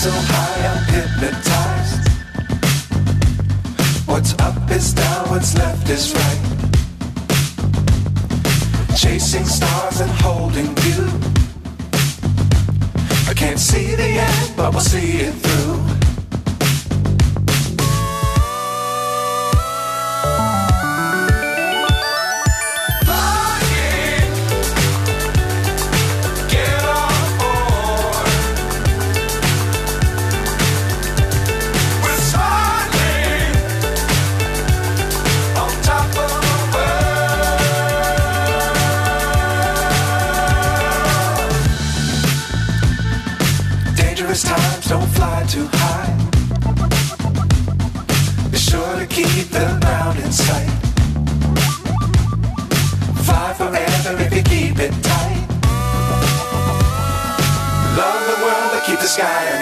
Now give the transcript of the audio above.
so high I'm hypnotized. What's up is down, what's left is right. Chasing stars and holding you. I can't see the end, but we'll see it through. Times don't fly too high. Be sure to keep the ground in sight. Fly forever if you keep it tight. Love the world but keep the sky